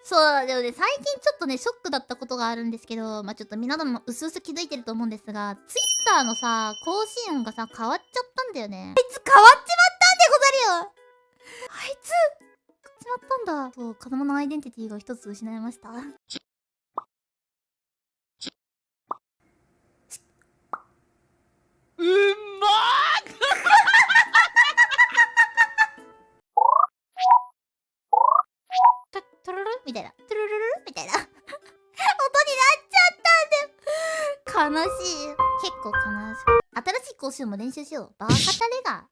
そう、でもね、最近ちょっとね、ショックだったことがあるんですけど、ちょっと皆さんも薄々気づいてると思うんですが、Twitter のさ、更新音がさ、変わっちゃったんだよね。あいつ変わっちまったんでござるよ。あいつ、変わっちまったんだ。そう、子供のアイデンティティが一つ失いました。うまートゥルルみたいな。トゥルルルみたいな。音になっちゃったんだよ。悲しい。結構悲しい。新しい更新も練習しよう。バカタレが。